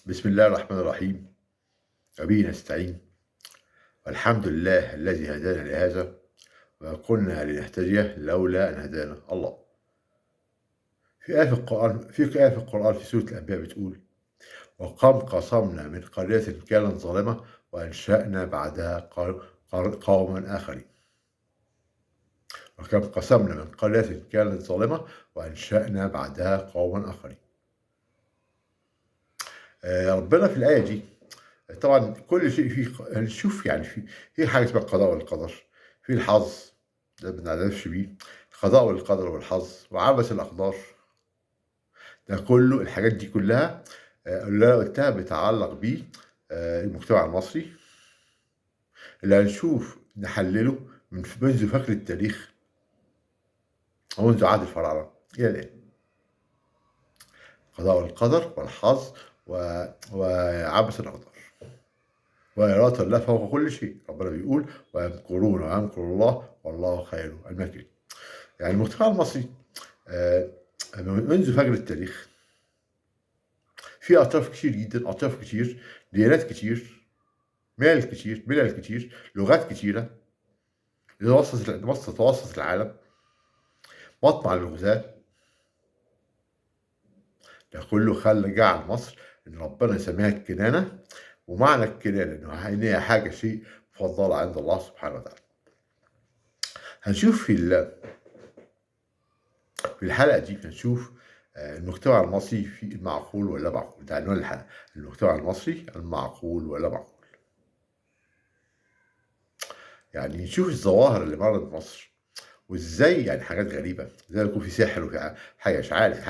بسم الله الرحمن الرحيم. وبه نستعين. والحمد لله الذي هدانا لهذا وما كنا لنهتدي لولا أن هدانا الله. في آية في القرآن في سورة الأنبياء بتقول: وكم قصمنا من قرية كانت ظالمة وأنشأنا بعدها قوما آخرين. وكم قصمنا من قرية كانت ظالمة وأنشأنا بعدها قوما آخرين. ربنا في الآية دي طبعا كل شيء فيه هنشوف يعني في حاجة اسمها القضاء والقدر، في الحظ ده ما بنعترفش بيه، القضاء والقدر والحظ وعبث الأقدار، ده كله الحاجات دي كلها اللي أنا قلتها بتتعلق بيه المجتمع المصري اللي هنشوف نحلله منذ فجر التاريخ ومنذ عهد الفراعنة إلى الآن. القضاء والقدر والحظ وعبث الأقدار وإرادة الله فوق كل شيء. ربنا بيقول: ويمكرون ويمكر الله والله خير الماكرين. يعني المجتمع المصري منذ فجر التاريخ في أطراف كتير جدا، أطراف كتير، ديانات كتير، ملل كتير، لغات كتيرة توسط العالم، مطمع للغزاة. ده كله جعل مصر إن ربنا سماها الكنانة، ومعنى الكنانة إن هي حاجة شيء مفضلة عند الله سبحانه وتعالى. هنشوف في الحلقة دي هنشوف المجتمع المصري في المعقول ولا معقول. ده عنوان الحلقة: المجتمع المصري المعقول ولا معقول. يعني نشوف الظواهر اللي مرت بمصر وازاي يعني حاجات غريبة، زي يكون في سحر وفي حاجة مش عارف،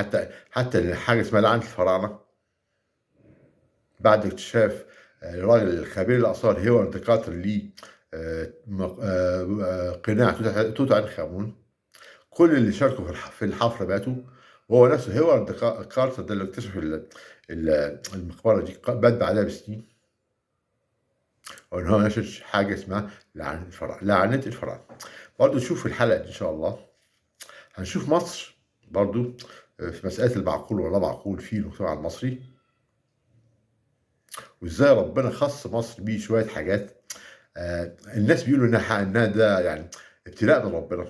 حتى حاجة اسمها لعنة الفراعنة بعد اكتشاف الراجل الخبير الآثار هيوارد كارتر ليه قناع توت عنخ آمون. كل اللي شاركوا في الحفر ماتوا، وهو نفسه هيوارد كارتر ده اللي اكتشف المقبرة دي مات بعدها بسنين، وإن هو نشر حاجة اسمها لعنة الفراعنة. برضه نشوف في الحلقة دي إن شاء الله هنشوف مصر برضه في مسألة المعقول ولا معقول في المجتمع المصري، وإزاي ربنا خص مصر بيه شوية حاجات الناس بيقولوا إنها ده يعني ابتلاء من ربنا،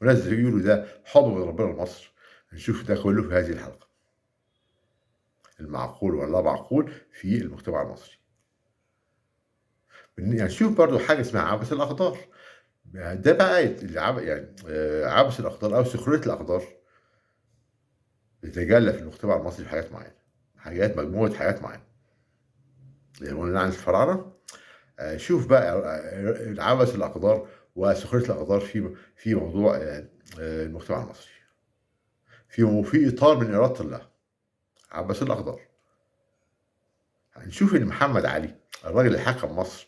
وناس بيقولوا ده حب من ربنا لمصر. هنشوف ده كله في هذه الحلقة: المعقول ولا معقول في المجتمع المصري. هنشوف برضه حاجة اسمها عبث الأقدار. ده بقى يعني عبث الأقدار أو سخرية الأقدار بتتجلى في المجتمع المصري في حاجات معينة، مجموعة حاجات معينة زي ما قلنا عن الفراعنة. شوف بقى عبث الأقدار وسخرية الأقدار في موضوع المجتمع المصري في إطار من إرادة الله. عبث الأقدار هنشوف إن محمد علي الراجل اللي حكم مصر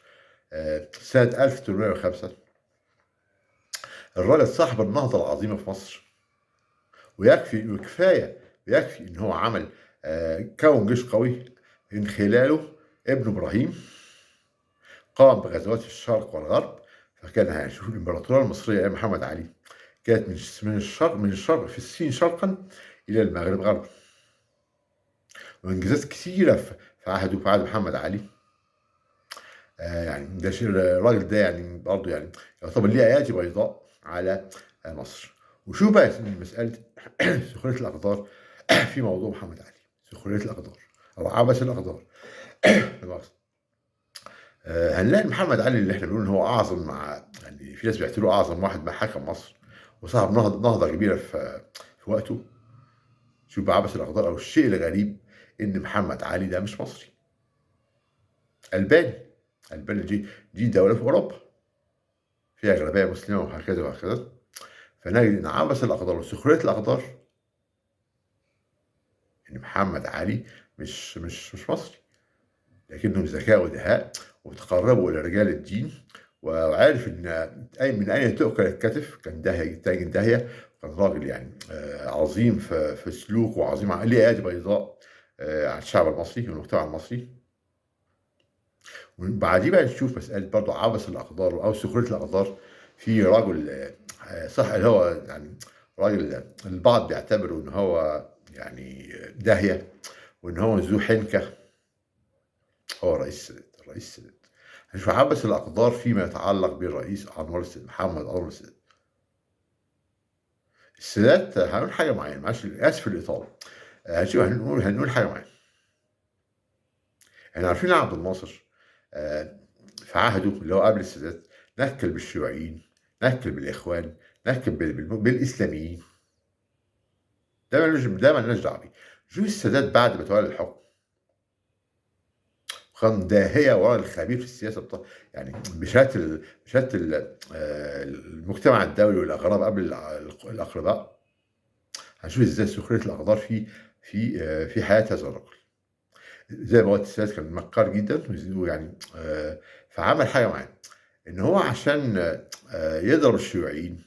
سنة 1805، الراجل صاحب النهضة العظيمة في مصر، ويكفي إن هو عمل كون جيش قوي من خلاله ابن إبراهيم قام بغزوات في الشرق والغرب. فكان هنشوف الإمبراطورية المصرية أيام محمد علي كانت من الشرق في الصين شرقا إلى المغرب غربا، وإنجازات كثيرة في عهد محمد علي. يعني ده شيء الراجل ده يعني برضه يعني يعتبر ليه ايادي بيضاء على مصر. وشوف بقى مساله سخريه الاقدار في موضوع محمد علي، سخريه الاقدار او عبث الاقدار. هنلاقي محمد علي اللي احنا بنقول ان هو اعظم، يعني في ناس بيعتبروه اعظم واحد ما حكم مصر وصاحب نهضه كبيره في وقته. شوف عبث الاقدار او الشيء الغريب ان محمد علي ده مش مصري، ألبانيا دي دولة في أوروبا فيها أغلبية مسلمة وهكذا وهكذا. فنجد إن عبث الأقدار وسخرية الأقدار إن محمد علي مش مصري، لكنه ذكاء ودهاء وتقربوا إلى رجال الدين، وعارف إن من أين تؤكل الكتف. كان تاجن داهية، كان راجل يعني عظيم في سلوك وعظيم ليه أيادي بيضاء على الشعب المصري والمجتمع المصري. وبعديه بقى نشوف مسألة برضه عبث الأقدار أو سخرية الأقدار في رجل صح اللي هو يعني راجل البعض بيعتبروا إن هو يعني داهية، وإن هو ذو حنكة. هو رئيس السادات، الرئيس السادات. هنشوف عبث الأقدار فيما يتعلق بالرئيس محمد أنور السادات. السادات هنقول حاجة معينة، معلش آسف في الإطالة. هنشوف هنقول حاجة معينة. إحنا عارفين عبد الناصر في عهده اللي هو قبل السادات نكل بالشيوعيين، نكل بالإخوان، نكل بالإسلاميين. ده مالناش دعوة بيه. شوف السادات بعد ما تولى الحكم كان داهية ورا الخبير في السياسة يعني بشهادة المجتمع الدولي والأغراب قبل الأقرباء. هنشوف ازاي سخرية الأقدار في حياة هذا الرجل. زي ما قلت السادات كان مكار جدا، ويعني فعمل حاجة معينة إن هو عشان يضرب الشيوعيين،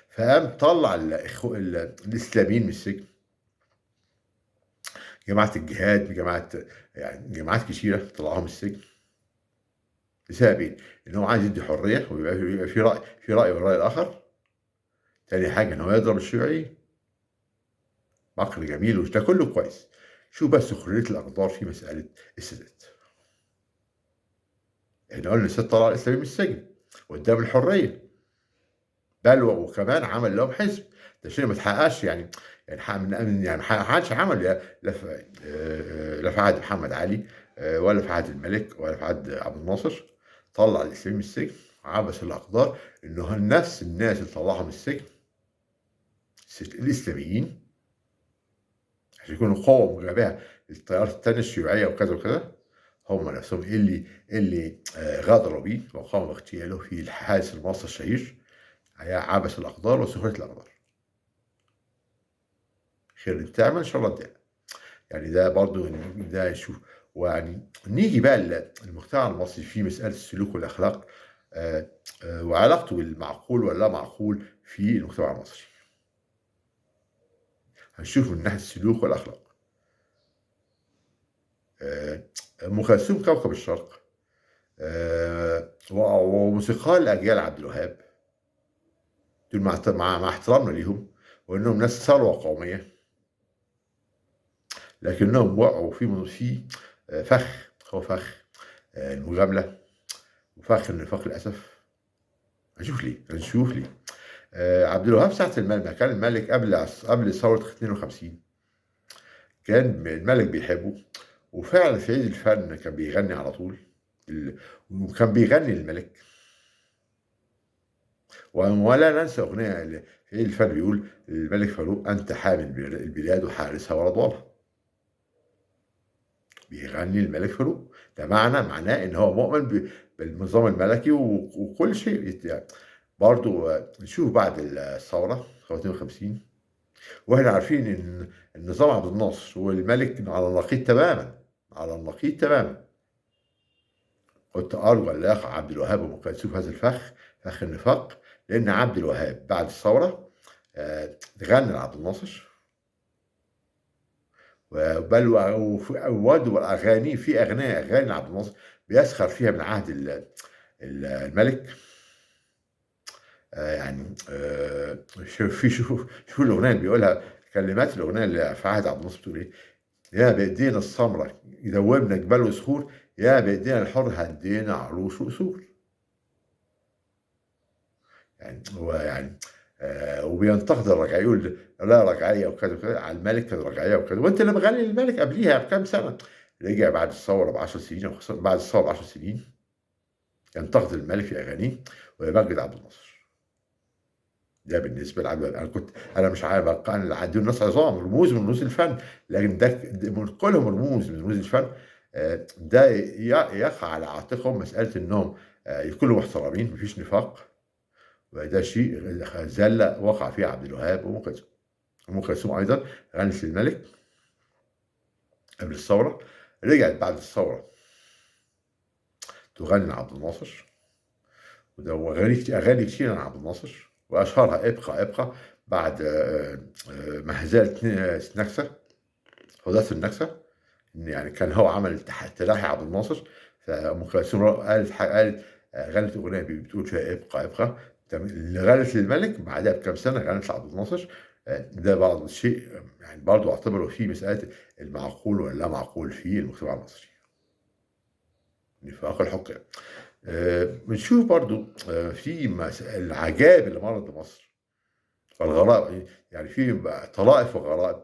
فقام طلع الإسلاميين من السجن، جماعة الجهاد، جماعات كتيرة طلعوها من السجن لسبب إيه؟ إن هو عايز يدي حرية ويبقى في رأي والرأي الآخر. تاني حاجة إن هو يضرب الشيوعيين. عقل جميل وده كله كويس. شوف بس سخرية الأقدار في مسألة السادات. إحنا قلنا السادات طلع الإسلاميين من السجن واداهم الحرية، بل وكمان عمل لهم حزب. ده شيء ما اتحققش يعني ما حدش عمل لا في عهد محمد علي ولا في عهد الملك ولا في عهد عبد الناصر. طلع الإسلاميين من السجن. عبث الأقدار إنه نفس الناس اللي طلعهم من السجن الإسلاميين عشان يكونوا قوة مجابهة للتيارات التانية الشيوعية وكذا وكذا، هم نفسهم اللي غادروا بيه وقاموا باغتياله في الحادث المصري الشهير. هي عبث الأقدار وسخرية الأقدار. خير اللي بتعمل إن شاء الله تعمل. يعني ده برضه ده شوف. ويعني نيجي بقى المجتمع المصري في مسألة السلوك والأخلاق وعلاقته بالمعقول واللا معقول في المجتمع المصري. هنشوف من ناحية السلوك والأخلاق. أم كلثوم كوكب الشرق وموسيقار الأجيال عبد الوهاب دول مع احترامنا ليهم وإنهم ناس ثروة قومية، لكنهم وقعوا في فخ. هو فخ المجاملة وفخ النفاق للأسف. هنشوف ليه. عبد الوهاب ساعة ما كان الملك قبل ثورة 52 كان الملك بيحبه، وفعلا في عيد الفن كان بيغني على طول، وكان بيغني للملك. ولا ننسى أغنية في عيد الفن بيقول الملك فاروق: أنت حامل البلاد وحارسها ورضوانها. بيغني الملك فاروق. ده معناه إن هو مؤمن بالنظام الملكي وكل شيء يعني. برضو نشوف بعد الثورة 52 واحنا عارفين ان النظام عبد الناصر والملك على النقيض تماما، على النقيض تماما. كنت ارجو ان يقع عبد الوهاب وام كلثوم هذا فخ النفاق، لان عبد الوهاب بعد الثوره غنى لعبد الناصر، بل واغانيه في اغاني لعبد الناصر بيسخر فيها من عهد الملك. يعني شوف الاغنيه اللي بيقولها، كلمات الاغنيه اللي في عهد عبد الناصر بتقول ايه: يا بايدينا السمرة يدوبنا جبال وصخور، يا بايدينا الحر هدينا عروش وقصور. يعني هو يعني وبينتقد الرجعيه، يقول لا رجعيه وكذا وكذا على الملك، كان رجعيه وكذا، وانت اللي مغني للملك قبليها بكام سنه. رجع بعد الثوره ب10 سنين او بعد الثوره ب10 سنين ينتقد الملك في اغانيه ويمجد عبد الناصر. ده بالنسبه لعبد الوهاب. انا مش عارف، انا عندهم ناس عظام رموز من رموز الفن، لكن ده كلهم رموز من رموز الفن. ده يقع على عاتقهم مساله انهم يكونوا محترمين، مفيش نفاق. وده شيء زله وقع فيه عبد الوهاب وام كلثوم. ام كلثوم ايضا غنت للملك قبل الثوره، رجعت بعد الثوره تغني لعبد الناصر، وده اغاني كتير عن عبد الناصر، واشهرها ابقى بعد مهزله نكسه، حداثه النكسه. ان يعني كان هو عمل تلاحي عبد الناصر، فام كلثوم قالت غنت اغنيه بتقول فيها ابقى اللي غنت للملك. بعدها بكام سنه غنت لعبد الناصر ده بعض الشيء يعني برضه أعتبره في مسألة المعقول واللا معقول في المجتمع المصري، نفاق الحكام. بنشوف برضه في العجائب اللي مرّت بمصر والغرائب، يعني في بقى طرائف وغرائب،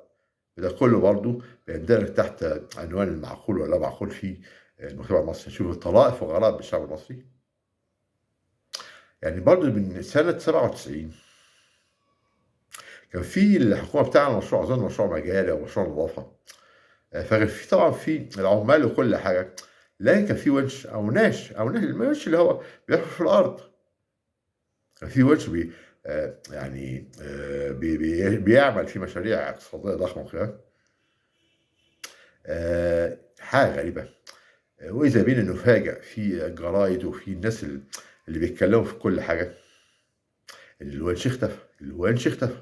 ده كله برضه بيندرج تحت عنوان المعقول واللا معقول في المجتمع المصري. نشوف الطرائف وغرائب بالشعب المصري، يعني برضه من سنة 97 كان في الحكومة بتعمل مشروع، أظن مشروع مجاري أو مشروع نضافة، فكان في طبعًا في العمال وكل حاجة، لكن كان في وِنش أو ناش الوِنش اللي هو بيحفر في الأرض، كان في وِنش يعني بيعمل في مشاريع اقتصادية ضخمة وكده. حاجة غريبة، وإذا بينا نُفاجأ في الجرايد وفي الناس اللي بيتكلموا في كل حاجة، الوِنش اختفى، الوِنش اختفى.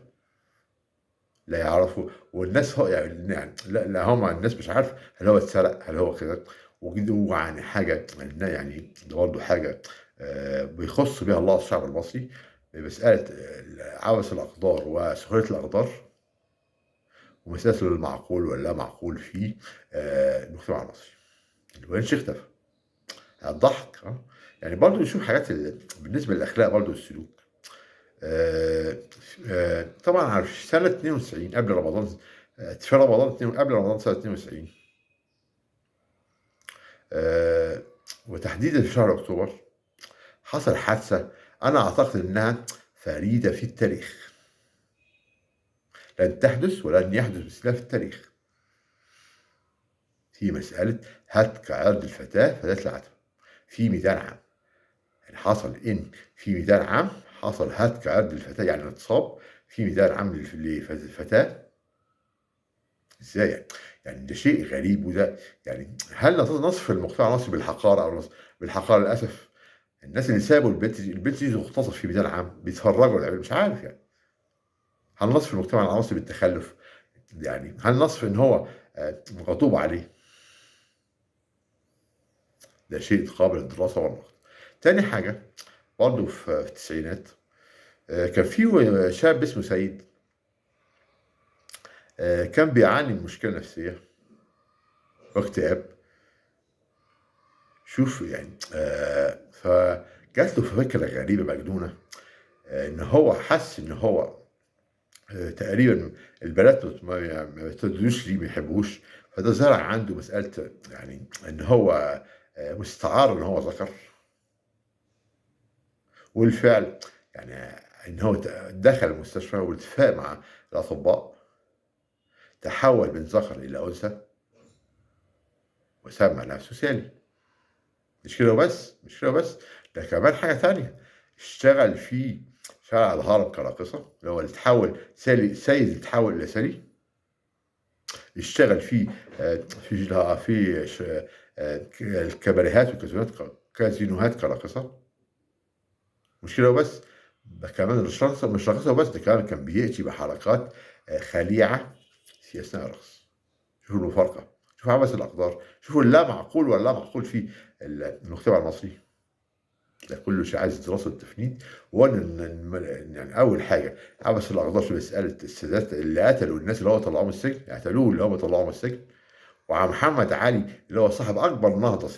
لا يعرفوا، والناس يعني لا هم الناس مش عارفة هل هو اتسرق، هل هو كده، ويعني حاجة يعني ده برضه حاجة بيخُص بيها الله الشعب المصري، بمسألة عبث الأقدار وسخرية الأقدار، ومسألة المعقول واللا معقول في المجتمع المصري. الونش اختفى، هتضحّك يعني برضه نشوف حاجات بالنسبة للأخلاق برضه والسلوك. طبعًا عارف سنة 92 قبل رمضان، في رمضان قبل رمضان سنة 92، آآ وتحديدًا في شهر أكتوبر، حصل حادثة أنا أعتقد إنها فريدة في التاريخ، لن تحدث ولن يحدث مثلها في التاريخ، في مسألة هتك عرض الفتاة فتاة العتبة في ميدان عام. يعني حصل إن في ميدان عام حصل هتك عرض الفتاة، يعني اغتصاب في ميدان عام لفتاة. إزاي يعني؟ يعني ده شيء غريب، وده يعني هل نصف المجتمع المصري بالحقارة أو بالحقارة للأسف؟ الناس اللي سابوا البنت دي تغتصب في ميدان عام بيتفرجوا والّا مش عارف يعني. هل نصف المجتمع المصري بالتخلُّف؟ يعني هل نصف إن هو مغضوب عليه؟ ده شيء قابل للدراسة والنقد. تاني حاجة برضه في التسعينات كان في شاب اسمه سيد، كان بيعاني من مشكلة نفسية واكتئاب. شوف يعني فجات له فكرة غريبة مجنونة، إن هو حَس إن هو تقريبًا البنات ما بيعترضوش ليه، ما بيحبوش، فده زرع عنده مسألة يعني إن هو مستعار إن هو ذكر، والفعل يعني إن هو دخل المستشفى واتفق مع الأطباء، تحوّل من ذكر إلى أنثى وسمّى نفسه سالي. مش كده وبس، مش كده وبس، ده كمان حاجة تانية، اشتغل على الهرم كراقصة، اللي هو اللي اتحول سيد اتحول إلى سري، اشتغل في الكباريهات كازينوهات كراقصة. مش كده وبس، ده كمان مش راقصة وبس، ده كمان كان بيأتي بحركات خليعة في أثناء الرقص. شوفوا المفارقة، شوفوا عبث الأقدار، شوفوا اللا معقول واللا معقول في المجتمع المصري. ده كله شيء عايز دراسة تفنيد. وأنا يعني أول حاجة عبث الأقدار في مسألة السادات اللي قتلوا الناس اللي هو طلعوهم من السجن، قتلوه اللي هم طلعوهم من السجن، وعم محمد علي اللي هو صاحب أكبر نهضة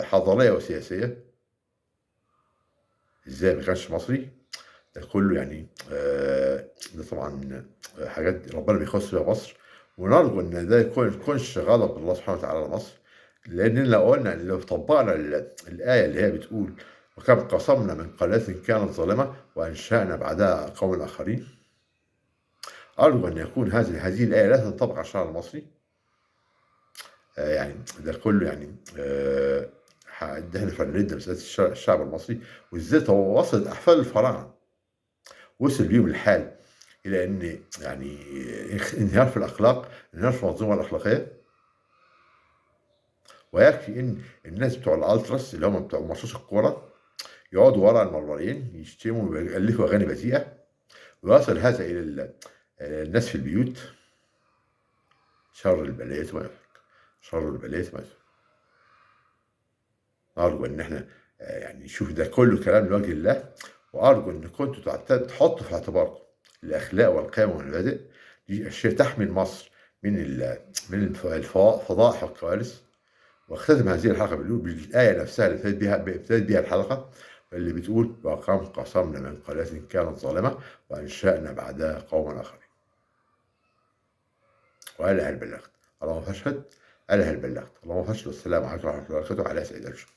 حضارية وسياسية، إزاي ما كانش مصري؟ ده كله يعني ده طبعًا حاجات ربنا بيخص بيها مصر، ونرجو إن ده يكونش غضب الله سبحانه وتعالى على مصر، لأن لو طبّقنا الآية اللي هي بتقول: "وكم قصمنا من قرية كانت ظالمة وأنشأنا بعدها قومًا آخرين." أرجو أن يكون هذه الآية لا تنطبق على الشعب المصري. يعني ده كله يعني ده إحنا فندنا مسألة الشعب المصري، وإزاي وصلت أحفاد الفراعنة، وصل بيهم الحال إلى إن يعني انهيار في الأخلاق، انهيار في المنظومة الأخلاقية. ويكفي إن الناس بتوع الألتراس اللي هم بتوع ماتشات الكورة يقعدوا ورا المنورين يشتموا ويألفوا أغاني بذيئة، ويصل هذا إلى الناس في البيوت. شر البلية ما يفرق، شر البلية ما يفرق. أرجو إن إحنا يعني نشوف ده كله كلام لوجه الله، وأرجو إن كنتم تحطوا في اعتباركم الأخلاق والقيم والمبادئ، دي أشياء تحمي مصر من الفضائح والكوارث. واختتم هذه الحلقة بالآية نفسها اللي ابتدت بها الحلقة، اللي بتقول: وكم قصمنا من قرية كانت ظالمة وأنشأنا بعدها قوما آخرين. وأنا هل بلغت؟ اللهم فاشهد. أنا هل بلغت؟ اللهم فاشهد. والسلام عليكم ورحمة الله وبركاته على سيد البشر.